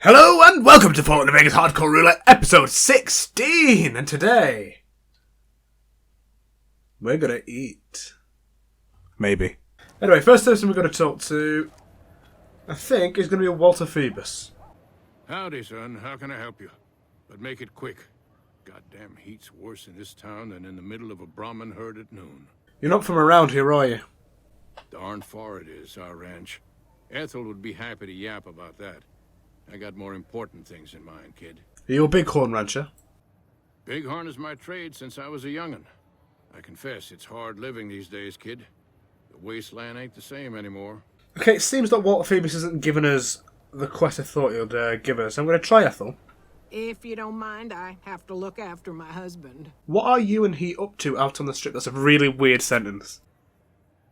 Hello and welcome to Fallout New Vegas Hardcore Roulette episode 16, and today we're gonna eat. Maybe. Anyway, first person we're gonna talk to, I think, is gonna be Walter Phoebus. Howdy, son. How can I help you? But make it quick. Goddamn heat's worse in this town than in the middle of a Brahmin herd at noon. You're not from around here, are you? Darn far it is, our ranch. Ethel would be happy to yap about that. I got more important things in mind, kid. Are you a bighorn rancher? Bighorn is my trade since I was a young'un. I confess, it's hard living these days, kid. The wasteland ain't the same anymore. Okay, it seems that Walter Phoebus isn't giving us the quest I thought he'd give us. I'm going to try Ethel. If you don't mind, I have to look after my husband. What are you and he up to out on the strip? That's a really weird sentence.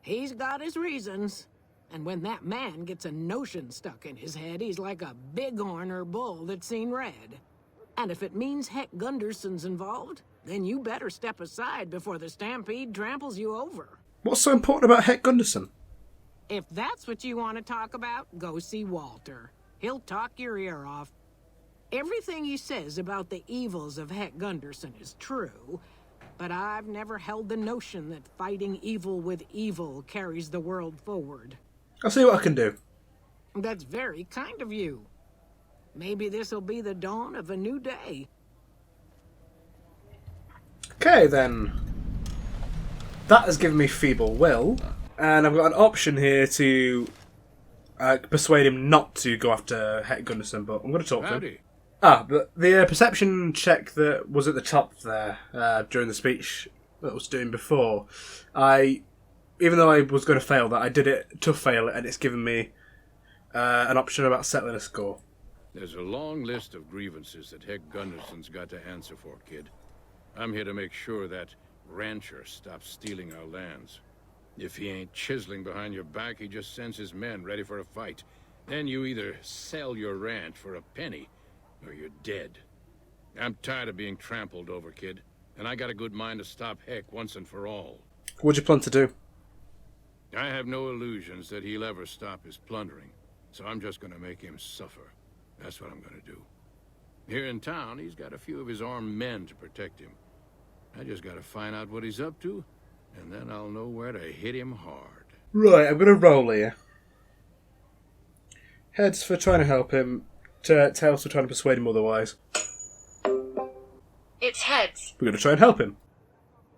He's got his reasons. And when that man gets a notion stuck in his head, he's like a bighorn or bull that's seen red. And if it means Heck Gunderson's involved, then you better step aside before the stampede tramples you over. What's so important about Heck Gunderson? If that's what you want to talk about, go see Walter. He'll talk your ear off. Everything he says about the evils of Heck Gunderson is true, but I've never held the notion that fighting evil with evil carries the world forward. I'll see what I can do. That's very kind of you. Maybe this'll be the dawn of a new day. Okay, then. That has given me feeble will, and I've got an option here to persuade him not to go after Heck Gunderson, but I'm going to talk to him. But the perception check that was at the top there during the speech that I was doing before, even though I was going to fail that, I did it to fail it, and it's given me an option about settling a score. There's a long list of grievances that Heck Gunderson's got to answer for, kid. I'm here to make sure that rancher stops stealing our lands. If he ain't chiseling behind your back, he just sends his men ready for a fight. Then you either sell your ranch for a penny, or you're dead. I'm tired of being trampled over, kid, and I got a good mind to stop Heck once and for all. What'd you plan to do? I have no illusions that he'll ever stop his plundering, so I'm just gonna make him suffer. That's what I'm gonna do. Here in town, he's got a few of his armed men to protect him. I just gotta find out what he's up to, and then I'll know where to hit him hard. Right, I'm going to roll here. Heads for trying to help him, tails for trying to persuade him otherwise. It's heads. We're going to try and help him.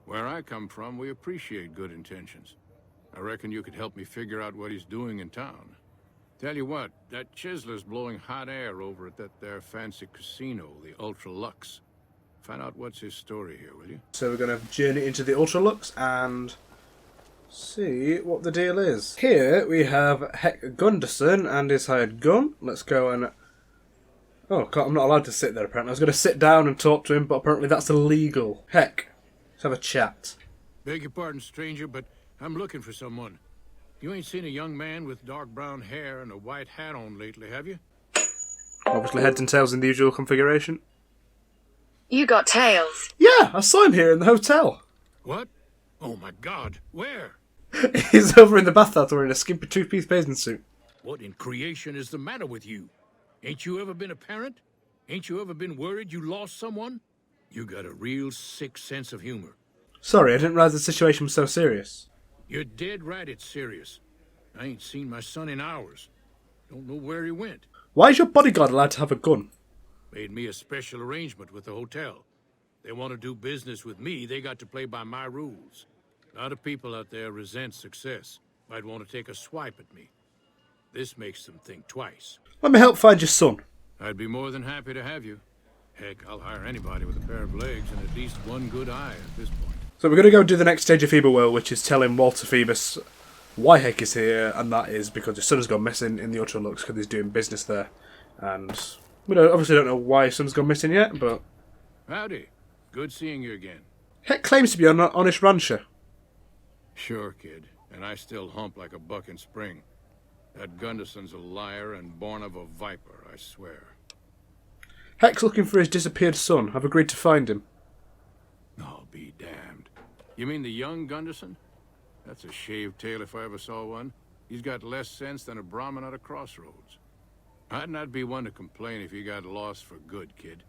Where I come from, we appreciate good intentions. I reckon you could help me figure out what he's doing in town. Tell you what, that chiseler's blowing hot air over at that there fancy casino, the Ultra Lux. Find out what's his story here, will you? So we're going to journey into the Ultra Lux and see what the deal is. Here we have Heck Gunderson and his hired gun. Let's go and... Oh, I'm not allowed to sit there apparently. I was going to sit down and talk to him, but apparently that's illegal. Heck, let's have a chat. Beg your pardon, stranger, but I'm looking for someone. You ain't seen a young man with dark brown hair and a white hat on lately, have you? Obviously heads and tails in the usual configuration. You got tails. Yeah, I saw him here in the hotel. What? Oh my God, where? He's over in the bathhouse wearing a skimpy two-piece bathing suit. What in creation is the matter with you? Ain't you ever been a parent? Ain't you ever been worried you lost someone? You got a real sick sense of humor. Sorry, I didn't realize the situation was so serious. You're dead right, it's serious. I ain't seen my son in hours. Don't know where he went. Why is your bodyguard allowed to have a gun? Made me a special arrangement with the hotel. They want to do business with me, they got to play by my rules. A lot of people out there resent success. Might want to take a swipe at me. This makes them think twice. Let me help find your son. I'd be more than happy to have you. Heck, I'll hire anybody with a pair of legs and at least one good eye at this point. So we're going to go do the next stage of Feeble Will, which is telling Walter Phoebus why Heck is here, and that is because his son has gone missing in the Ultra Lux because he's doing business there. And we obviously don't know why his son's gone missing yet, but... Howdy. Good seeing you again. Heck claims to be an honest rancher. Sure, kid. And I still hump like a buck in spring. That Gunderson's a liar and born of a viper, I swear. Heck's looking for his disappeared son. I've agreed to find him. Oh, be damned. You mean the young Gunderson? That's a shaved tail if I ever saw one. He's got less sense than a Brahmin at a crossroads. I'd not be one to complain if you got lost for good, kid.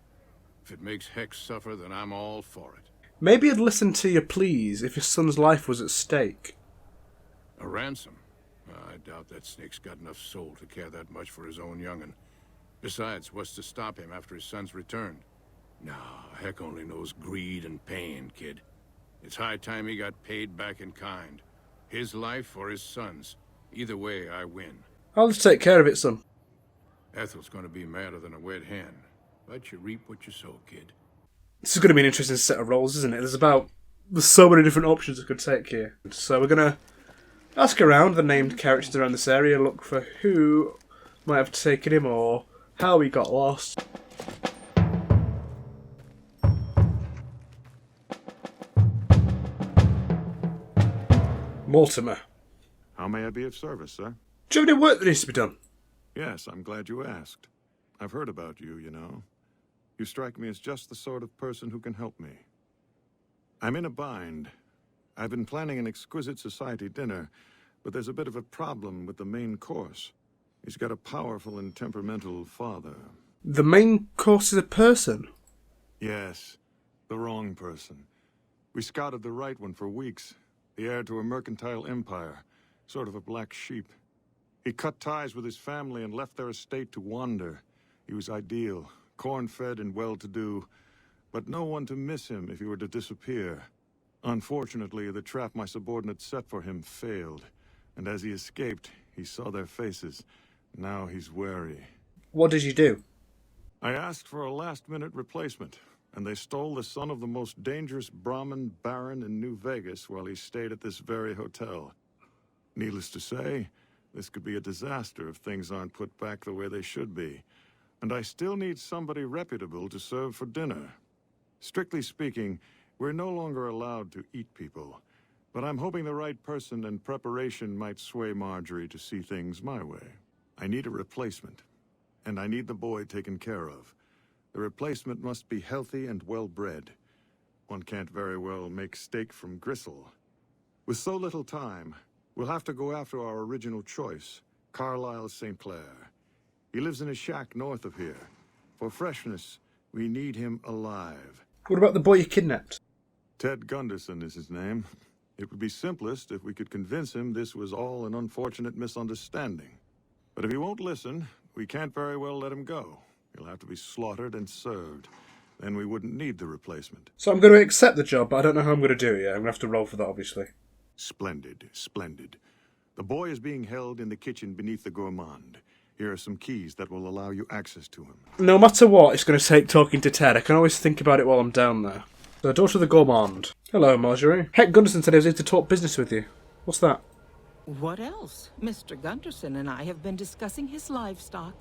If it makes Hex suffer, then I'm all for it. Maybe he'd listen to your pleas if his son's life was at stake. A ransom? I doubt that snake's got enough soul to care that much for his own young'un. Besides, what's to stop him after his son's returned? No, Heck only knows greed and pain, kid. It's high time he got paid back in kind. His life or his son's. Either way, I win. I'll just take care of it, son. Ethel's gonna be madder than a wet hen. But you reap what you sow, kid. This is going to be an interesting set of roles, isn't it? There's so many different options I could take here. So we're going to ask around the named characters around this area, look for who might have taken him or how he got lost. Mortimer. How may I be of service, sir? Do you have any work that needs to be done? Yes, I'm glad you asked. I've heard about you, you know. You strike me as just the sort of person who can help me. I'm in a bind. I've been planning an exquisite society dinner, but there's a bit of a problem with the main course. He's got a powerful and temperamental father. The main course is a person? Yes, the wrong person. We scouted the right one for weeks. The heir to a mercantile empire, sort of a black sheep. He cut ties with his family and left their estate to wander. He was ideal, corn-fed and well-to-do, but no one to miss him if he were to disappear. Unfortunately, the trap my subordinates set for him failed, and as he escaped, he saw their faces. Now he's wary. What did you do? I asked for a last-minute replacement, and they stole the son of the most dangerous Brahmin baron in New Vegas while he stayed at this very hotel. Needless to say, this could be a disaster if things aren't put back the way they should be. And I still need somebody reputable to serve for dinner. Strictly speaking, we're no longer allowed to eat people. But I'm hoping the right person and preparation might sway Marjorie to see things my way. I need a replacement. And I need the boy taken care of. The replacement must be healthy and well-bred. One can't very well make steak from gristle. With so little time, we'll have to go after our original choice, Carlisle St. Clair. He lives in a shack north of here. For freshness, we need him alive. What about the boy you kidnapped? Ted Gunderson is his name. It would be simplest if we could convince him this was all an unfortunate misunderstanding. But if he won't listen, we can't very well let him go. He'll have to be slaughtered and served. Then we wouldn't need the replacement. So I'm going to accept the job, but I don't know how I'm going to do it yet. I'm going to have to roll for that, obviously. Splendid, splendid. The boy is being held in the kitchen beneath the gourmand. Here are some keys that will allow you access to him. No matter what it's going to take talking to Ted, I can always think about it while I'm down there. The daughter of the gourmand. Hello, Marjorie. Heck Gunderson said he was here to talk business with you. What's that? What else? Mr. Gunderson and I have been discussing his livestock.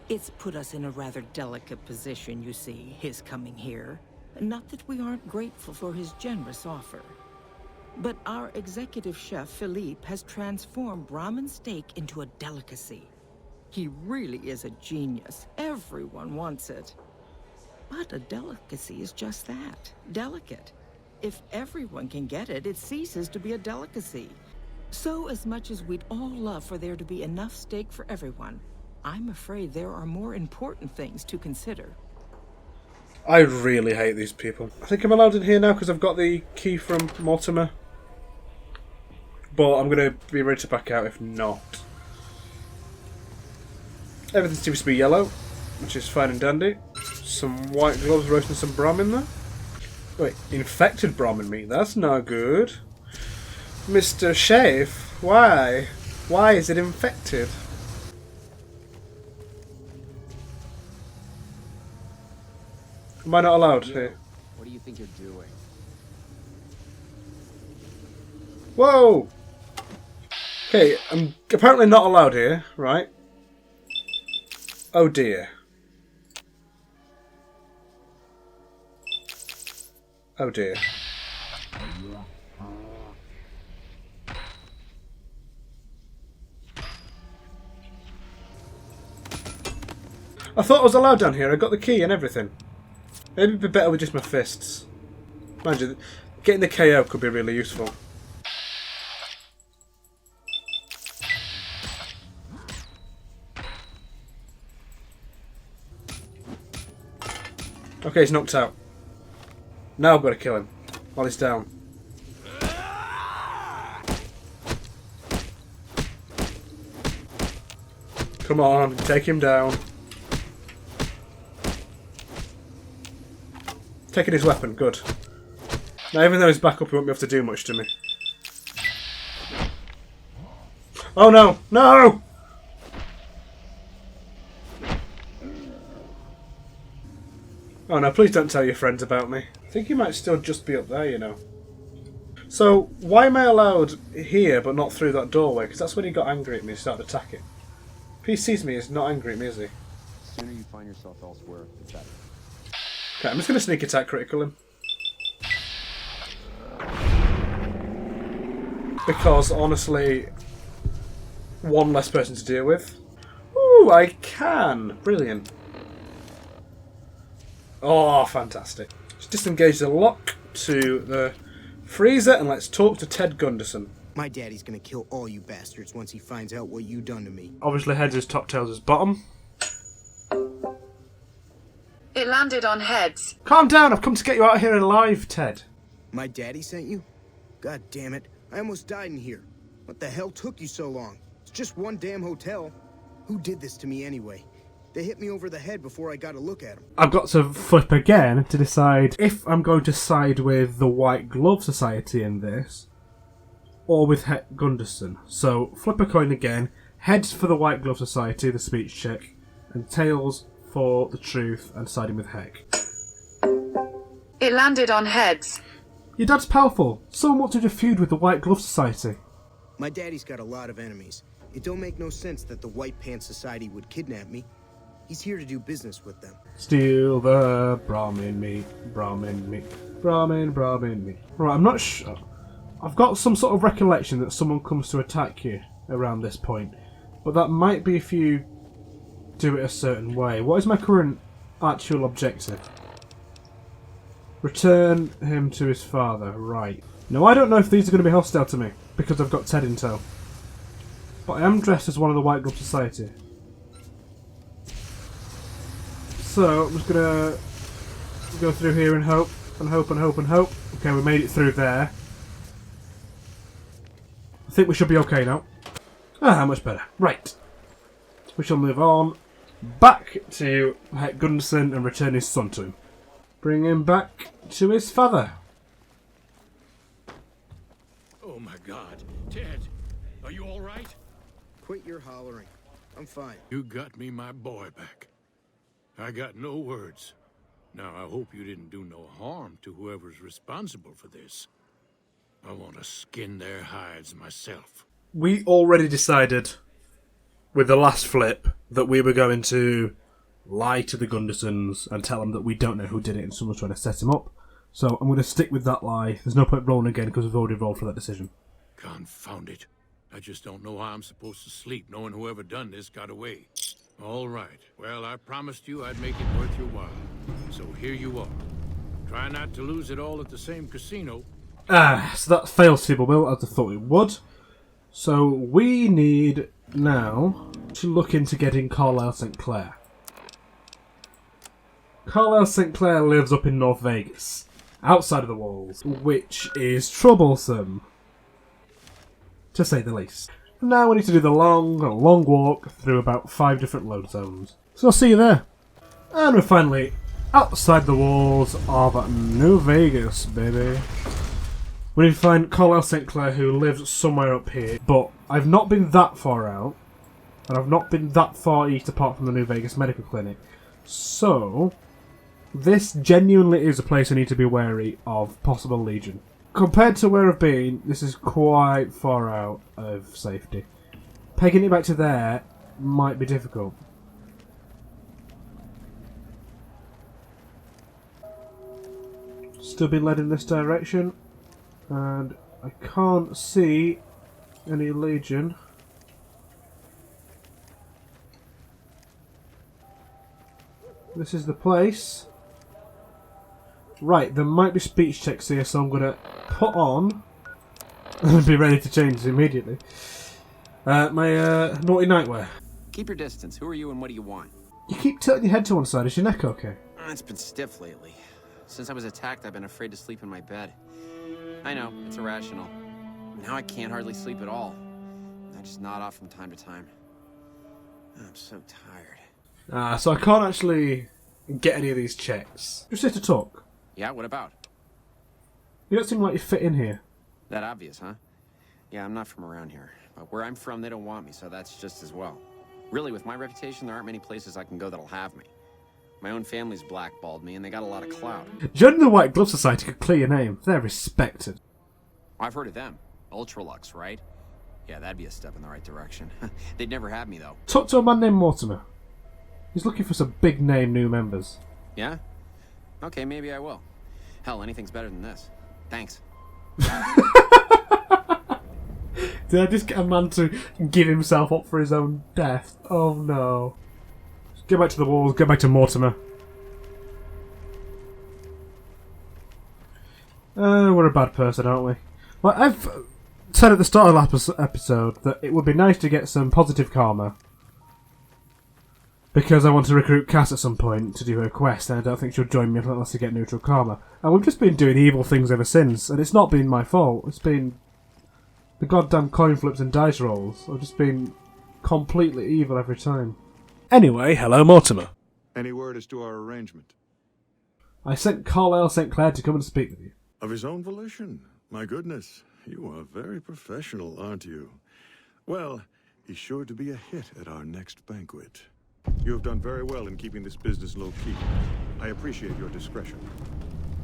It's put us in a rather delicate position, you see, his coming here. Not that we aren't grateful for his generous offer. But our executive chef, Philippe, has transformed Brahmin steak into a delicacy. He really is a genius. Everyone wants it. But a delicacy is just that, delicate. If everyone can get it, it ceases to be a delicacy. So as much as we'd all love for there to be enough steak for everyone, I'm afraid there are more important things to consider. I really hate these people. I think I'm allowed in here now because I've got the key from Mortimer. But I'm going to be ready to back out if not. Everything seems to be yellow, which is fine and dandy. Some white gloves roasting some Brahmin there. Wait, infected Brahmin meat? That's not good. Mr. Chef, why? Why is it infected? Am I not allowed here? What do you think you're doing? Whoa! Okay, I'm apparently not allowed here, right? Oh dear. Oh dear. I thought I was allowed down here. I got the key and everything. Maybe it'd be better with just my fists. Mind you, getting the KO could be really useful. Okay, he's knocked out. Now I've got to kill him while he's down. Come on, take him down. Taking his weapon, good. Now, even though he's back up, he won't be able to do much to me. Oh no! No! Oh no, please don't tell your friends about me. I think he might still just be up there, you know. So, why am I allowed here but not through that doorway? Because that's when he got angry at me and started attacking. If he sees me, he's not angry at me, is he? The sooner you find yourself elsewhere, the better. Okay, I'm just going to sneak attack critical him. Because, honestly, one less person to deal with. Ooh, I can! Brilliant. Oh, fantastic. Let's disengage the lock to the freezer and let's talk to Ted Gunderson. My daddy's gonna kill all you bastards once he finds out what you done to me. Obviously, heads is top, tails is bottom. It landed on heads. Calm down, I've come to get you out of here alive, Ted. My daddy sent you? God damn it. I almost died in here. What the hell took you so long? It's just one damn hotel. Who did this to me anyway? They hit me over the head before I got a look at them. I've got to flip again to decide if I'm going to side with the White Glove Society in this, or with Het Gunderson. So, flip a coin again. Heads for the White Glove Society, the speech check, and tails for the truth and siding with Heck. It landed on heads. Your dad's powerful. Someone wanted to feud with the White Glove Society. My daddy's got a lot of enemies. It don't make no sense that the White Pants Society would kidnap me. He's here to do business with them. Steal the Brahmin meat, Brahmin meat, Brahmin meat. Right, I'm not sure. I've got some sort of recollection that someone comes to attack you around this point, but that might be if you do it a certain way. What is my current actual objective? Return him to his father. Right. Now, I don't know if these are going to be hostile to me, because I've got Ted in tow. But I am dressed as one of the White Glove Society. So, I'm just going to go through here and hope, and hope, and hope, and hope. Okay, we made it through there. I think we should be okay now. Ah, much better. Right. We shall move on back to Het Gunderson and return his son to him. Bring him back to his father. Oh my God, Ted, are you all right? Quit your hollering. I'm fine. You got me my boy back. I got no words. Now, I hope you didn't do no harm to whoever's responsible for this. I want to skin their hides myself. We already decided with the last flip that we were going to lie to the Gundersons and tell them that we don't know who did it and someone's trying to set him up. So I'm going to stick with that lie. There's no point rolling again because we've already rolled for that decision. Confound it. I just don't know how I'm supposed to sleep knowing whoever done this got away. All right. Well, I promised you I'd make it worth your while. So here you are. Try not to lose it all at the same casino. Ah, so that fails Feeble Will as I thought it would. So we need now to look into getting Carlisle St. Clair. Carlisle St. Clair lives up in North Vegas, outside of the walls, which is troublesome, to say the least. Now we need to do the long walk through about 5 different load zones. So I'll see you there. And we're finally outside the walls of New Vegas, baby. We need to find Carlisle St. Clair, who lives somewhere up here, but I've not been that far out, and I've not been that far east apart from the New Vegas Medical Clinic. So, this genuinely is a place I need to be wary of possible Legion. Compared to where I've been, this is quite far out of safety. Pegging it back to there might be difficult. Still being led in this direction, and I can't see any Legion. This is the place. Right, there might be speech checks here, so I'm going to put on and be ready to change immediately. My naughty nightwear. Keep your distance. Who are you and what do you want? You keep tilting your head to one side. Is your neck okay? It's been stiff lately. Since I was attacked, I've been afraid to sleep in my bed. I know, it's irrational. Now I can't hardly sleep at all. I just nod off from time to time. I'm so tired. So I can't actually get any of these checks. Just here to talk. Yeah, what about? You don't seem like you fit in here. That obvious, huh? Yeah, I'm not from around here. But where I'm from, they don't want me, so that's just as well. Really, with my reputation, there aren't many places I can go that'll have me. My own family's blackballed me, and they got a lot of clout. Joining the White Glove Society could clear your name. They're respected. I've heard of them. Ultralux, right? Yeah, that'd be a step in the right direction. They'd never have me, though. Talk to a man named Mortimer. He's looking for some big-name new members. Yeah? Okay, maybe I will. Hell, anything's better than this. Thanks. Did I just get a man to give himself up for his own death? Oh no. Get back to the walls, get back to Mortimer. We're a bad person, aren't we? Well, I've said at the start of the episode that it would be nice to get some positive karma. Because I want to recruit Cass at some point to do her quest, and I don't think she'll join me unless I get neutral karma. And we've just been doing evil things ever since, and it's not been my fault. It's been the goddamn coin flips and dice rolls. I've just been completely evil every time. Anyway, hello Mortimer. Any word as to our arrangement? I sent Carlisle St. Clair to come and speak with you. Of his own volition? My goodness, you are very professional, aren't you? Well, he's sure to be a hit at our next banquet. You have done very well in keeping this business low-key. I appreciate your discretion.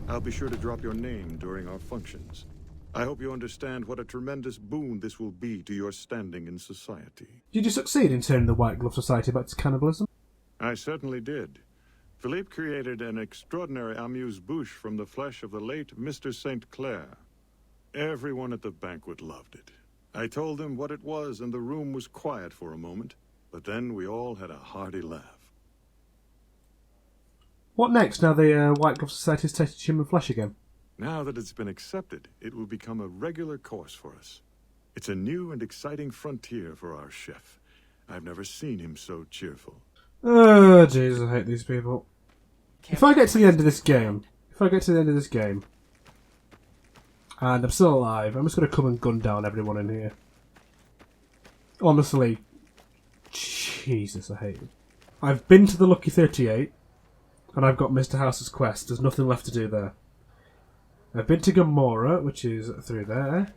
I'll be sure to drop your name during our functions. I hope you understand what a tremendous boon this will be to your standing in society. Did you succeed in turning the White Glove Society back to cannibalism? I certainly did. Philippe created an extraordinary amuse-bouche from the flesh of the late Mr. St. Clair. Everyone at the banquet loved it. I told them what it was, and the room was quiet for a moment, but then we all had a hearty laugh. What next now the White Glove Society has tasted human flesh again? Now that it's been accepted, it will become a regular course for us. It's a new and exciting frontier for our chef. I've never seen him so cheerful. Oh, jeez, I hate these people. If I get to the end of this game, and I'm still alive, I'm just going to come and gun down everyone in here. Honestly, Jesus, I hate it. I've been to the Lucky 38, and I've got Mr. House's quest. There's nothing left to do there. I've been to Gamora, which is through there,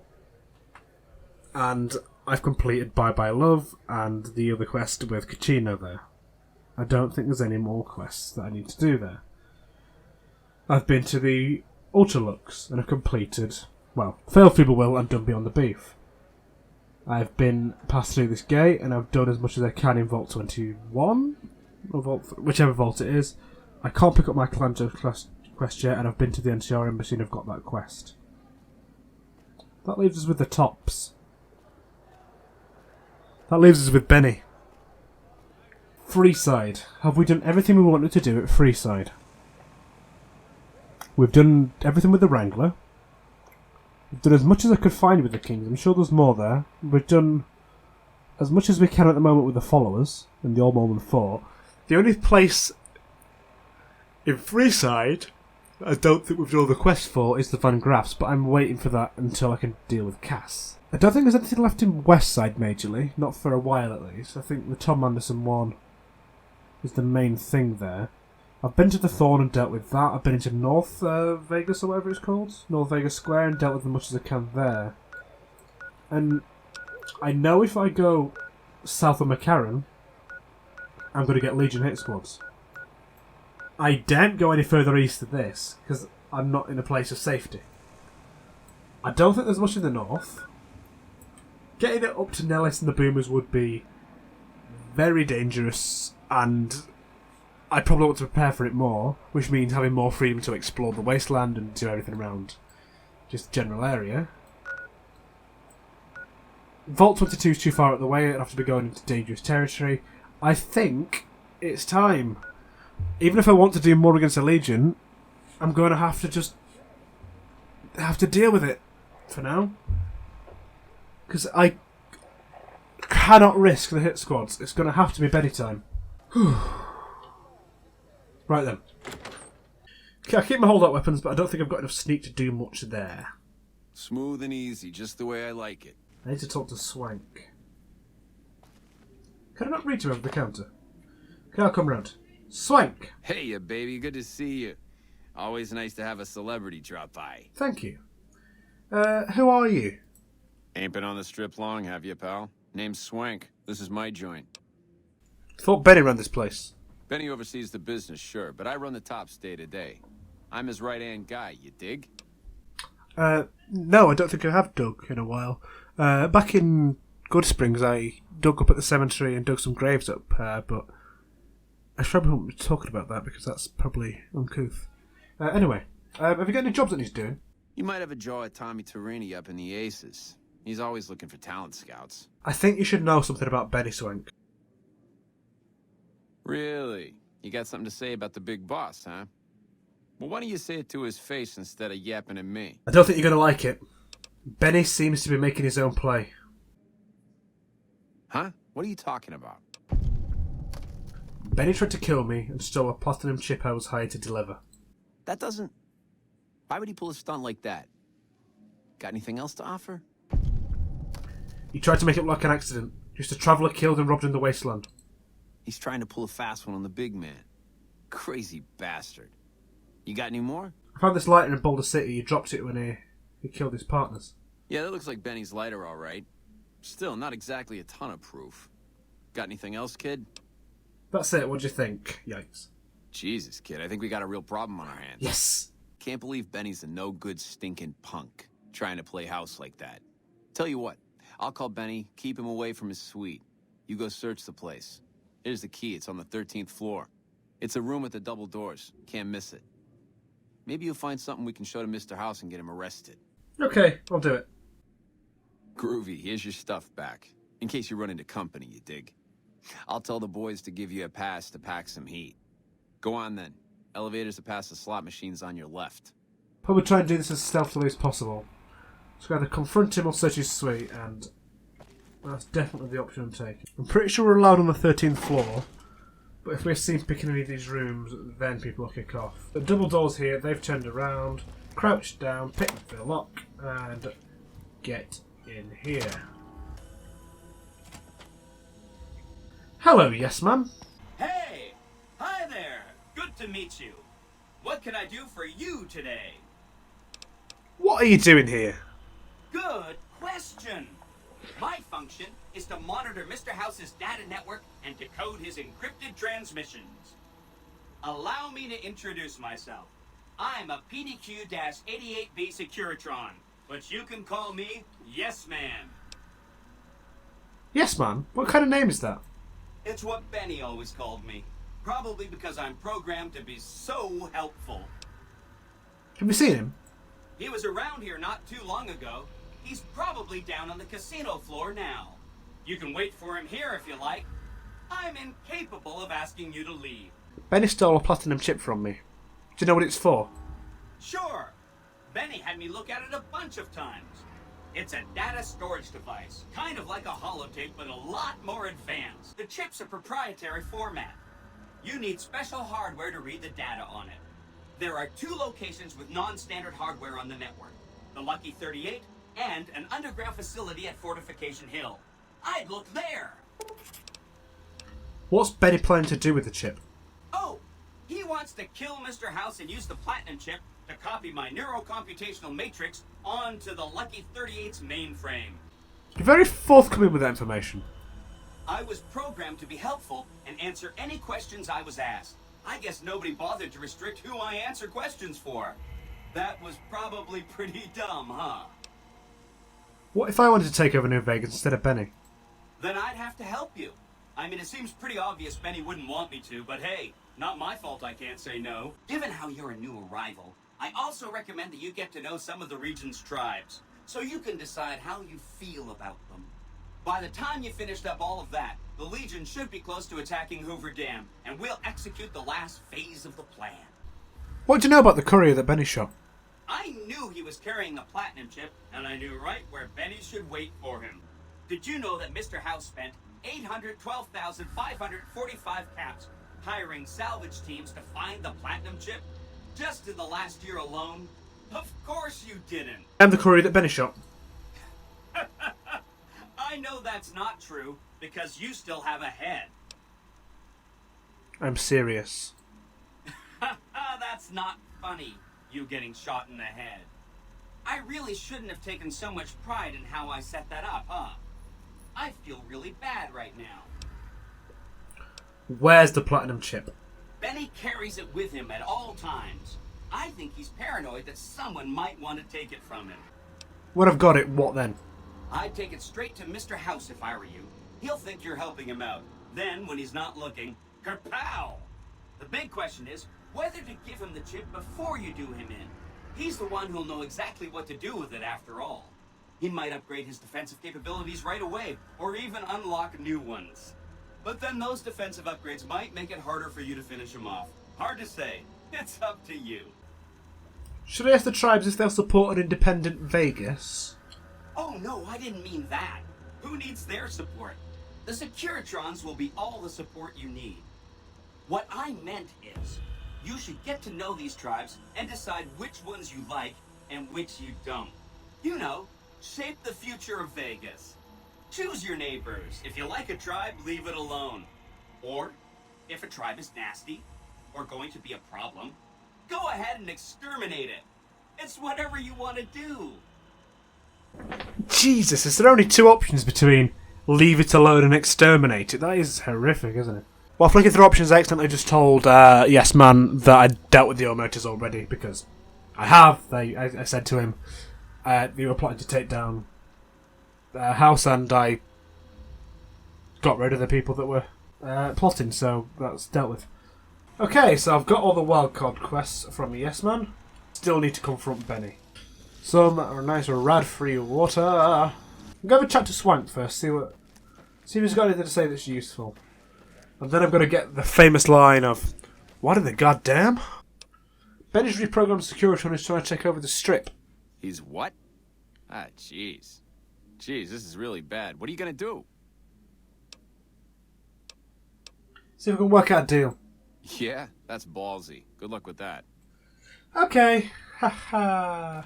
and I've completed Bye Bye Love and the other quest with Kachino there. I don't think there's any more quests that I need to do there. I've been to the Ultralux and have completed, well, Failed Feeble Will and done Beyond the Beef. I've been passed through this gate and I've done as much as I can in Vault 21, or whichever vault it is. I can't pick up my Calanjo quest yet, and I've been to the NCR embassy and I've got that quest. That leaves us with the tops. That leaves us with Benny. Freeside. Have we done everything we wanted to do at Freeside? We've done everything with the Wrangler. We've done as much as I could find with the Kings. I'm sure there's more there. We've done as much as we can at the moment with the Followers and the Old Mormon Fort. The only place in Freeside I don't think we've done all the quests for is the Van Graffs, but I'm waiting for that until I can deal with Cass. I don't think there's anything left in Westside majorly, not for a while at least. I think the Tom Anderson one is the main thing there. I've been to the Thorn and dealt with that. I've been into North Vegas or whatever it's called, North Vegas Square, and dealt with as much as I can there. And I know if I go south of McCarran, I'm going to get Legion hit squads. I daren't go any further east than this, because I'm not in a place of safety. I don't think there's much in the north. Getting it up to Nellis and the Boomers would be very dangerous, and I probably want to prepare for it more, which means having more freedom to explore the wasteland and do everything around just the general area. Vault 22 is too far out of the way, I'd have to be going into dangerous territory. I think it's time. Even if I want to do more against the Legion, I'm going to have to just have to deal with it for now. Because I cannot risk the hit squads. It's going to have to be Benny time. Right then. Okay, I keep my hold-up weapons, but I don't think I've got enough sneak to do much there. Smooth and easy, just the way I like it. I need to talk to Swank. Can I not reach him over the counter? Okay, I'll come round. Swank! Hey, ya baby, good to see you. Always nice to have a celebrity drop by. Thank you. Who are you? Ain't been on the strip long, have you, pal? Name's Swank. This is my joint. Thought Benny ran this place. Benny oversees the business, sure, but I run the tops day to day. I'm his right-hand guy, you dig? No, I don't think I have dug in a while. Back in Good Springs, I dug up at the cemetery and dug some graves up, but I probably won't be talking about that because that's probably uncouth. Anyway, have you got any jobs that he's doing? You might have a jaw at Tommy Torini up in the Aces. He's always looking for talent scouts. I think you should know something about Benny Swank. Really? You got something to say about the big boss, huh? Well, why don't you say it to his face instead of yapping at me? I don't think you're going to like it. Benny seems to be making his own play. Huh? What are you talking about? Benny tried to kill me and stole a platinum chip I was hired to deliver. That doesn't... Why would he pull a stunt like that? Got anything else to offer? He tried to make it look like an accident. Just a traveller killed and robbed in the wasteland. He's trying to pull a fast one on the big man. Crazy bastard. You got any more? I found this lighter in Boulder City. He dropped it when he killed his partners. Yeah, that looks like Benny's lighter, all right. Still, not exactly a ton of proof. Got anything else, kid? That's it. What do you think? Yikes. Jesus, kid, I think we got a real problem on our hands. Yes. Can't believe Benny's a no-good stinking punk trying to play house like that. Tell you what, I'll call Benny, keep him away from his suite. You go search the place. Here's the key. It's on the 13th floor. It's a room with the double doors. Can't miss it. Maybe you'll find something we can show to Mr. House and get him arrested. Okay, I'll do it. Groovy, here's your stuff back. In case you run into company, you dig. I'll tell the boys to give you a pass to pack some heat. Go on then. Elevators to pass the slot machines on your left. Probably try and do this as stealthily as possible. So either confront him or search his suite, and that's definitely the option I'm taking. I'm pretty sure we're allowed on the 13th floor, but if we're seen picking any of these rooms, then people will kick off. The double doors here, they've turned around, crouched down, pick them for the lock, and get in here. Hello, yes ma'am. Hey! Hi there! Good to meet you. What can I do for you today? What are you doing here? Good question! My function is to monitor Mr. House's data network and decode his encrypted transmissions. Allow me to introduce myself. I'm a PDQ-88B Securitron, but you can call me Yes Man. Yes man? What kind of name is that? It's what Benny always called me. Probably because I'm programmed to be so helpful. Have you seen him? He was around here not too long ago. He's probably down on the casino floor now. You can wait for him here if you like. I'm incapable of asking you to leave. Benny stole a platinum chip from me. Do you know what it's for? Sure. Benny had me look at it a bunch of times. It's a data storage device, kind of like a holotape, but a lot more advanced. The chip's a proprietary format. You need special hardware to read the data on it. There are 2 locations with non-standard hardware on the network. The Lucky 38 and an underground facility at Fortification Hill. I'd look there! What's Benny planning to do with the chip? Oh, he wants to kill Mr. House and use the platinum chip to copy my neurocomputational matrix onto the Lucky 38's mainframe. You're very forthcoming with that information. I was programmed to be helpful and answer any questions I was asked. I guess nobody bothered to restrict who I answer questions for. That was probably pretty dumb, huh? What if I wanted to take over New Vegas instead of Benny? Then I'd have to help you. I mean, it seems pretty obvious Benny wouldn't want me to, but hey, not my fault I can't say no. Given how you're a new arrival, I also recommend that you get to know some of the region's tribes, so you can decide how you feel about them. By the time you finished up all of that, the Legion should be close to attacking Hoover Dam, and we'll execute the last phase of the plan. What do you know about the courier that Benny shot? I knew he was carrying a platinum chip, and I knew right where Benny should wait for him. Did you know that Mr. House spent 812,545 caps hiring salvage teams to find the platinum chip? Just in the last year alone? Of course you didn't. I'm the courier that Benny shot. I know that's not true, because you still have a head. I'm serious. That's not funny, you getting shot in the head. I really shouldn't have taken so much pride in how I set that up, huh? I feel really bad right now. Where's the platinum chip? Benny carries it with him at all times. I think he's paranoid that someone might want to take it from him. When I've got it, what then? I'd take it straight to Mr. House if I were you. He'll think you're helping him out. Then, when he's not looking, kerpow! The big question is whether to give him the chip before you do him in. He's the one who'll know exactly what to do with it after all. He might upgrade his defensive capabilities right away, or even unlock new ones. But then those defensive upgrades might make it harder for you to finish him off. Hard to say. It's up to you. Should I ask the tribes if they'll support an independent Vegas? Oh no, I didn't mean that. Who needs their support? The Securitrons will be all the support you need. What I meant is, you should get to know these tribes and decide which ones you like and which you don't. You know, shape the future of Vegas. Choose your neighbors. If you like a tribe, leave it alone. Or, if a tribe is nasty, or going to be a problem, go ahead and exterminate it. It's whatever you want to do. Jesus, is there only two options between leave it alone and exterminate it? That is horrific, isn't it? While flicking through options, I accidentally just told Yes Man that I dealt with the Omertas already, because I have. I said to him, they were plotting to take down the house, and I got rid of the people that were plotting, so that's dealt with. Okay, so I've got all the wildcard quests from Yes Man. Still need to confront Benny. Some nice rad-free water. I'm going to have a chat to Swank first, see if he's got anything to say that's useful. And then I'm going to get the famous line of, what in the goddamn? Benny's reprogrammed security and is trying to take over the strip. He's what? Ah, jeez. Jeez, this is really bad. What are you going to do? See if we can work out a deal. Yeah, that's ballsy. Good luck with that. Okay. Haha.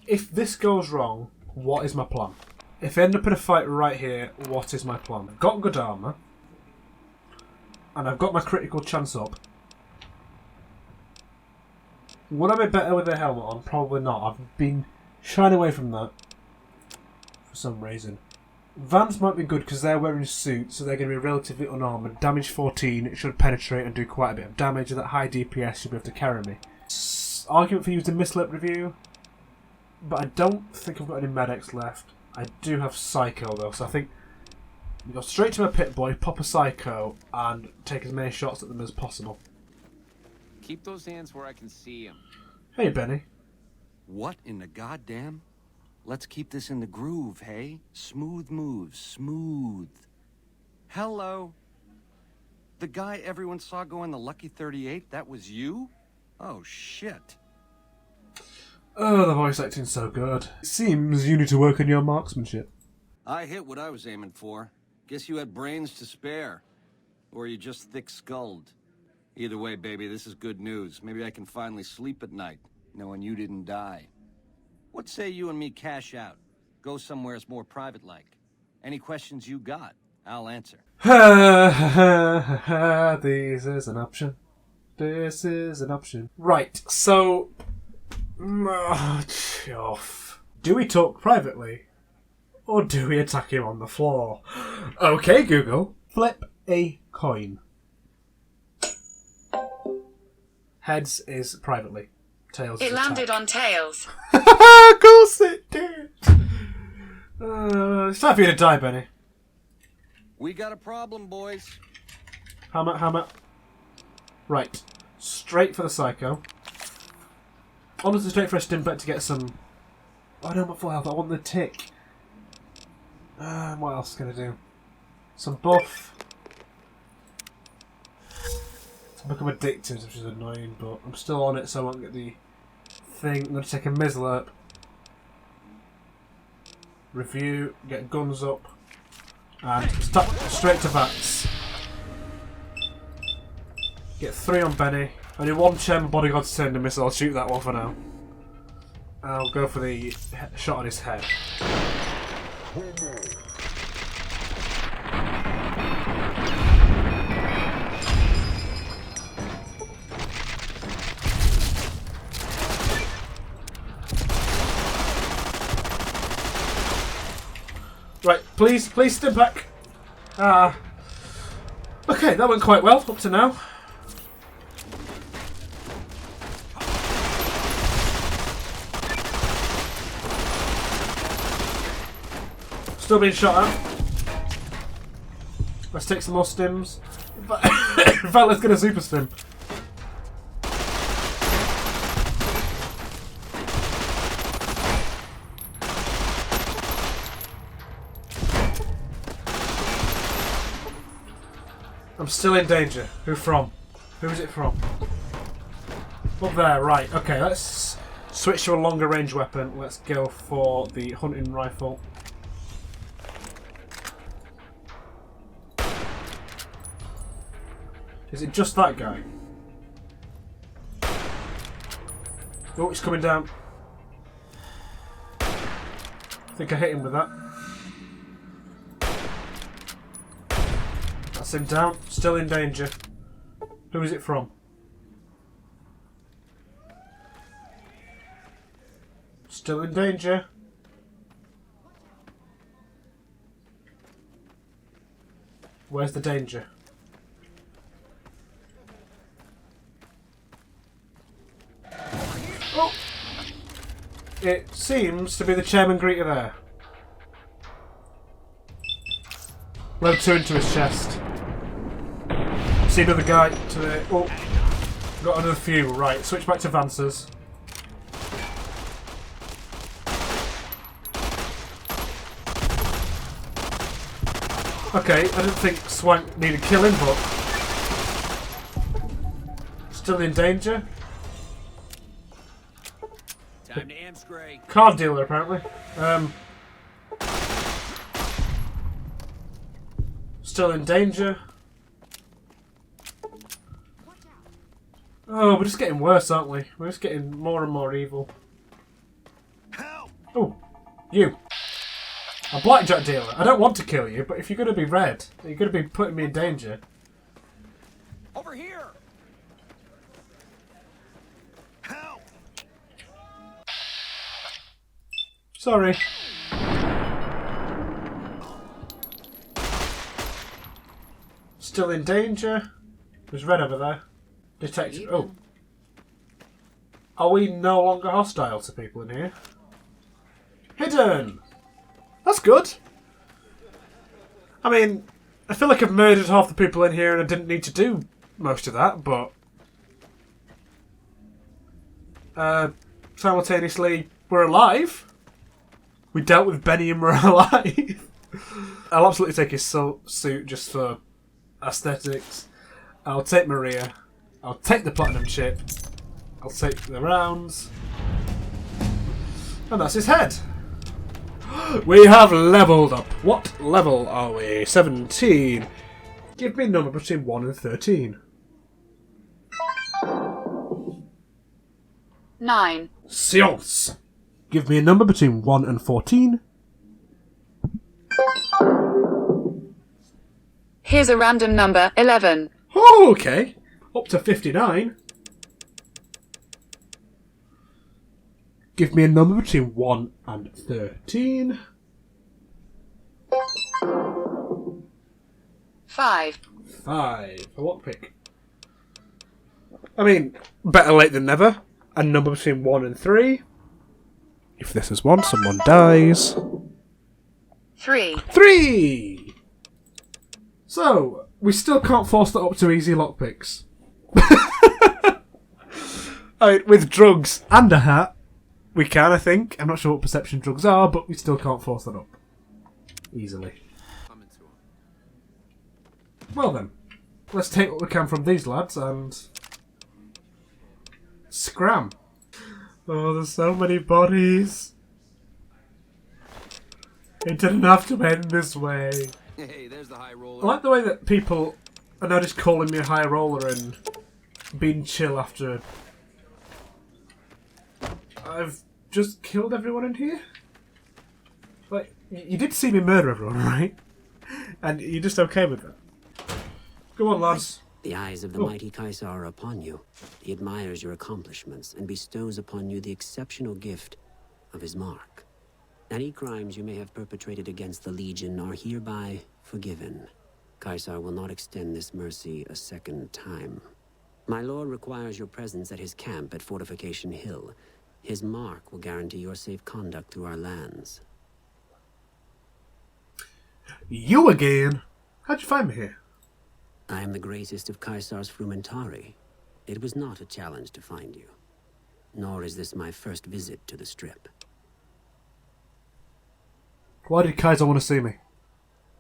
If this goes wrong, what is my plan? If I end up in a fight right here, what is my plan? I've got good armour. And I've got my critical chance up. Would I be better with a helmet on? Probably not. I've been shying away from that for some reason. Vans might be good because they're wearing suits, so they're going to be relatively unarmoured. Damage 14, it should penetrate and do quite a bit of damage. At that high DPS should be able to carry me. Argument for using Mislip Review, but I don't think I've got any medics left. I do have Psycho though, so I think we go straight to my pit boy, pop a Psycho, and take as many shots at them as possible. Keep those hands where I can see them. Hey, Benny. What in the goddamn? Let's keep this in the groove, hey? Smooth moves, smooth. Hello? The guy everyone saw go in the Lucky 38, that was you? Oh, shit. Oh, the voice acting's so good. It seems you need to work on your marksmanship. I hit what I was aiming for. Guess you had brains to spare. Or you just thick-skulled. Either way, baby, this is good news. Maybe I can finally sleep at night, knowing you didn't die. What say you and me cash out? Go somewheres more private-like. Any questions you got, I'll answer. This is an option. This is an option. Right, so... do we talk privately? Or do we attack him on the floor? Okay, Google. Flip a coin. Heads is privately. Tails is It landed on tails. Of course it did. It's time for you to die, Benny. We got a problem, boys. Hammer, hammer. Right. Straight for the Psycho. Honestly, straight for a Stimpak to get some... Oh no, my full health. I want the tick. What else can I do? Some buff. I've become addicted, which is annoying, but I'm still on it, so I won't get the thing. I'm going to take a Mislurp. Review, get guns up, and stop straight to Vats. Get 3 on Benny. Only 1 chairman bodyguard to turn the missile. I'll shoot that one for now. I'll go for the shot on his head. Right, please step back. Okay, that went quite well up to now. Still being shot at. Let's take some more stims. In fact, let's get a super stim. I'm still in danger. Who from? Who is it from? Up there, right. Okay, let's switch to a longer range weapon. Let's go for the hunting rifle. Is it just that guy? Oh, he's coming down. I think I hit him with that. That's him down. Still in danger. Who is it from? Still in danger. Where's the danger? Oh! It seems to be the chairman greeter there. Load 2 into his chest. See another guy to the... Oh! Got another few. Right, switch back to Vancers. Okay, I didn't think Swank needed killing, but... Still in danger. Time to Amscray. Card dealer, apparently. Still in danger. Oh, we're just getting worse, aren't we? We're just getting more and more evil. Oh, you. A blackjack dealer. I don't want to kill you, but if you're going to be red, you're going to be putting me in danger. Over here. Help. Sorry. Still in danger. There's red over there. Detected. Oh. Are we no longer hostile to people in here? Hidden! That's good. I mean, I feel like I've murdered half the people in here and I didn't need to do most of that, but... simultaneously, we're alive. We dealt with Benny and we're alive. I'll absolutely take his suit just for aesthetics. I'll take Maria. I'll take the platinum chip. I'll take the rounds. And that's his head. We have leveled up. What level are we? 17. Give me a number between 1 and 13. 9. Science. Give me a number between 1 and 14. Here's a random number, 11. Oh, okay. Up to 59. Give me a number between 1 and 13. 5. 5. A lockpick. I mean, better late than never. A number between 1 and 3. If this is 1, someone dies. 3. 3! So, we still can't force that up to easy lockpicks. I mean, with drugs and a hat, we can, I think. I'm not sure what perception drugs are, but we still can't force that up easily. Well then, let's take what we can from these lads and scram. Oh, there's so many bodies. It didn't have to end this way. Hey, there's the high roller. I like the way that people are now just calling me a high roller and being chill after I've just killed everyone in here? Like, you did see me murder everyone, right? And you're just okay with that? Go on, lads. The eyes of the mighty Caesar are upon you. He admires your accomplishments and bestows upon you the exceptional gift of his mark. Any crimes you may have perpetrated against the Legion are hereby forgiven. Caesar will not extend this mercy a second time. My lord requires your presence at his camp at Fortification Hill. His mark will guarantee your safe conduct through our lands. You again? How'd you find me here? I am the greatest of Caesar's frumentari. It was not a challenge to find you. Nor is this my first visit to the Strip. Why did Kaiser want to see me?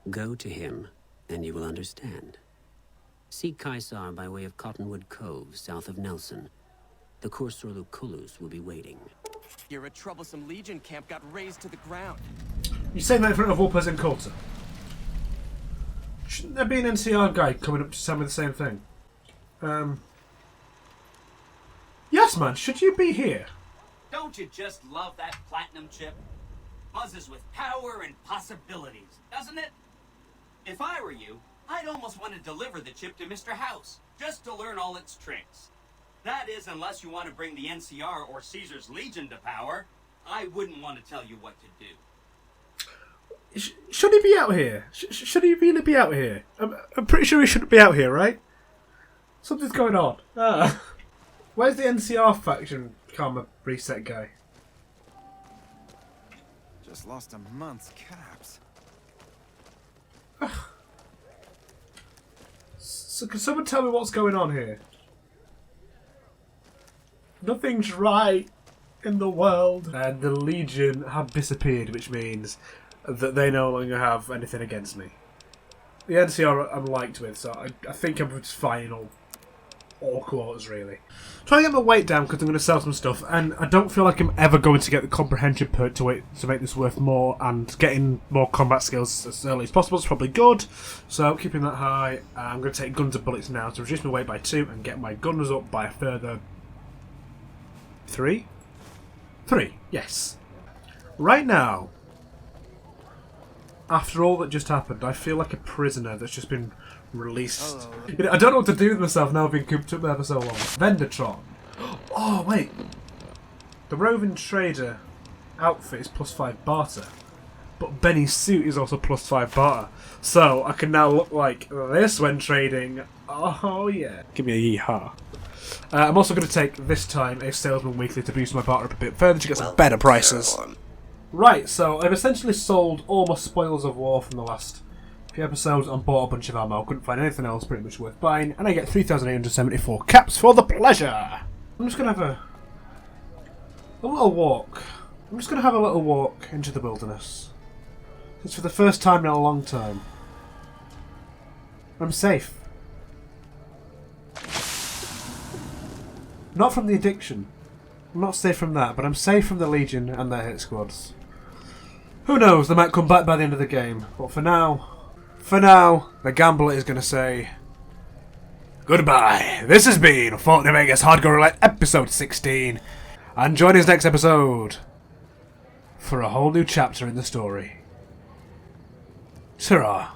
Go to him, and you will understand. Seek Caesar by way of Cottonwood Cove, south of Nelson. The Cursor Lucullus will be waiting. Here a troublesome Legion camp got razed to the ground. You saying that in front of Wolpers and Coulter? Shouldn't there be an NCR guy coming up to tell me the same thing? Yes, man, should you be here? Don't you just love that platinum chip? Buzzes with power and possibilities, doesn't it? If I were you, I'd almost want to deliver the chip to Mr. House, just to learn all its tricks. That is, unless you want to bring the NCR or Caesar's Legion to power. I wouldn't want to tell you what to do. Should he be out here? Should he really be out here? I'm pretty sure he shouldn't be out here, right? Something's going on. Where's the NCR faction karma reset guy? Just lost a month's caps. So can someone tell me what's going on here? Nothing's right in the world. And the Legion have disappeared, which means that they no longer have anything against me. The NCR I'm liked with, so I think I'm just fine in all quarters, really. Trying to get my weight down because I'm going to sell some stuff, and I don't feel like I'm ever going to get the comprehension perk to make this worth more, and getting more combat skills as early as possible is probably good, so keeping that high. I'm going to take guns and bullets now to reduce my weight by 2 and get my gunners up by a further 3? 3, yes. Right now, after all that just happened, I feel like a prisoner that's just been released. You know, I don't know what to do with myself now I've been cooped up there for so long. Vendertron. Oh, wait. The roving trader outfit is +5 barter. But Benny's suit is also +5 barter. So I can now look like this when trading. Oh, yeah. Give me a yeehaw. I'm also going to take, this time, a Salesman Weekly to boost my barter up a bit further to get some better prices. Right, so I've essentially sold all my spoils of war from the last few episodes and bought a bunch of ammo. Couldn't find anything else pretty much worth buying, and I get 3,874 caps for the pleasure. I'm just going to have a little walk. I'm just going to have a little walk into the wilderness. It's for the first time in a long time. I'm safe. Not from the addiction. I'm not safe from that, but I'm safe from the Legion and their hit squads. Who knows, they might come back by the end of the game. But for now, the gambler is going to say goodbye. This has been Fort New Vegas Hardcore Roulette episode 16. And join us next episode for a whole new chapter in the story. Ta-ra.